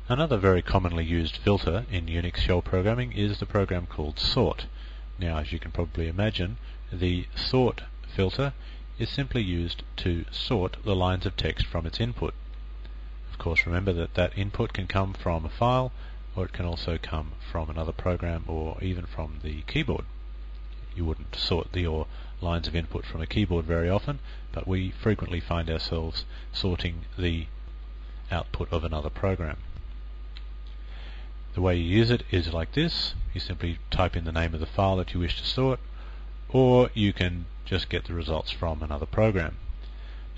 Another very commonly used filter in Unix shell programming is the program called sort. Now, as you can probably imagine, the sort filter is simply used to sort the lines of text from its input. Of course, remember that that input can come from a file, or it can also come from another program, or even from the keyboard. You wouldn't sort your lines of input from a keyboard very often, but we frequently find ourselves sorting the output of another program. The way you use it is like this. You simply type in the name of the file that you wish to sort, or you can just get the results from another program.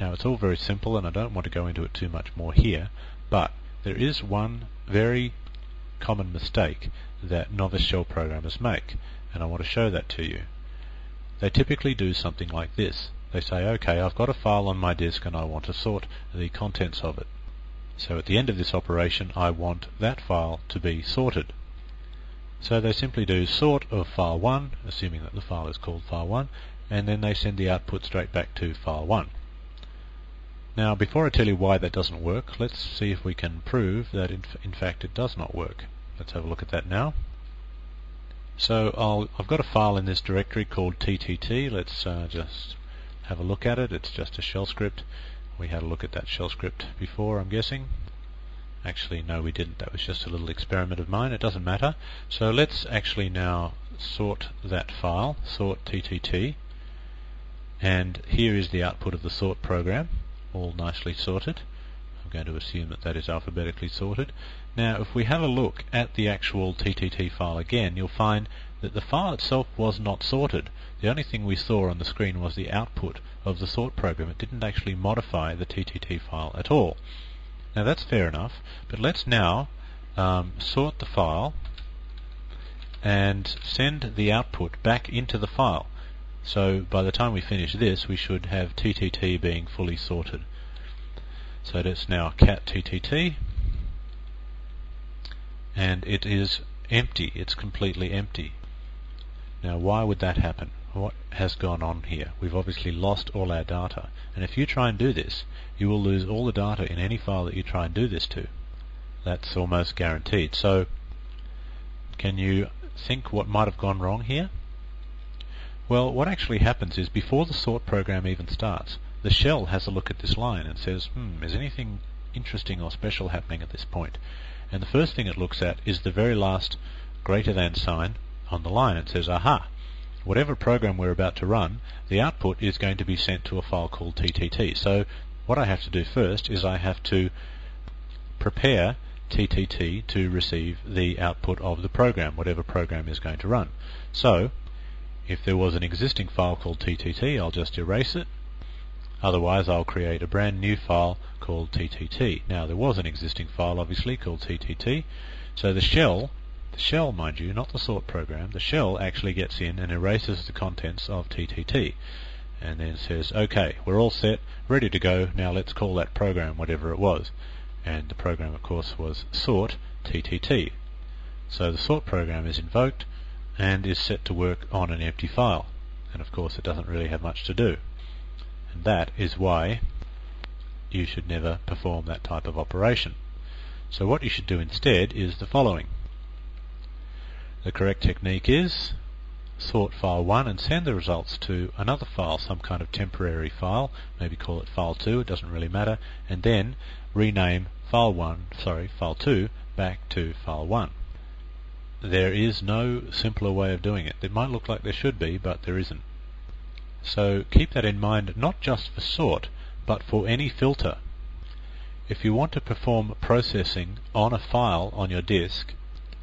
Now, it's all very simple, and I don't want to go into it too much more here, but there is one very common mistake that novice shell programmers make, and I want to show that to you. They typically do something like this. They say, okay, I've got a file on my disk and I want to sort the contents of it. So at the end of this operation, I want that file to be sorted. So they simply do sort of file 1, assuming that the file is called file 1, and then they send the output straight back to file 1. Now, before I tell you why that doesn't work, let's see if we can prove that in fact it does not work. Let's have a look at that now. So I've got a file in this directory called ttt. Let's just have a look at it. It's just a shell script. We had a look at that shell script before, I'm guessing. Actually, no, we didn't. That was just a little experiment of mine. It doesn't matter. So let's actually now sort that file, sort ttt, and here is the output of the sort program, all nicely sorted. I'm going to assume that that is alphabetically sorted. Now, if we have a look at the actual ttt file again, you'll find that the file itself was not sorted. The only thing we saw on the screen was the output of the sort program. It didn't actually modify the ttt file at all. Now, that's fair enough, but let's now sort the file and send the output back into the file. So by the time we finish this, we should have ttt being fully sorted. So let's now cat ttt, and it is empty. It's completely empty. Now, why would that happen? What has gone on here? We've obviously lost all our data, and if you try and do this, you will lose all the data in any file that you try and do this to. That's almost guaranteed. So can you think what might have gone wrong here? Well, what actually happens is, before the sort program even starts, the shell has a look at this line and says, is anything interesting or special happening at this point? And the first thing it looks at is the very last greater than sign on the line. It says, aha, whatever program we're about to run, the output is going to be sent to a file called ttt. So what I have to do first is I have to prepare ttt to receive the output of the program, whatever program is going to run. So if there was an existing file called ttt, I'll just erase it. Otherwise, I'll create a brand new file called ttt. Now, there was an existing file, obviously, called ttt. So the shell, mind you, not the sort program, the shell actually gets in and erases the contents of ttt. And then says, okay, we're all set, ready to go, now let's call that program whatever it was. And the program, of course, was sort ttt. So the sort program is invoked and is set to work on an empty file. And of course, it doesn't really have much to do. And that is why you should never perform that type of operation. So what you should do instead is the following. The correct technique is sort file 1 and send the results to another file, some kind of temporary file, maybe call it file 2, it doesn't really matter, and then rename file 2 back to file 1. There is no simpler way of doing it. It might look like there should be, but there isn't. So keep that in mind, not just for sort, but for any filter. If you want to perform processing on a file on your disk,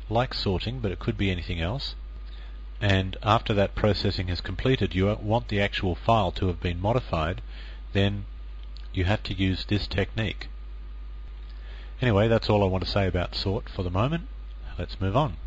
like sorting, but it could be anything else, and after that processing is completed you want the actual file to have been modified, then you have to use this technique. Anyway, that's all I want to say about sort for the moment. Let's move on.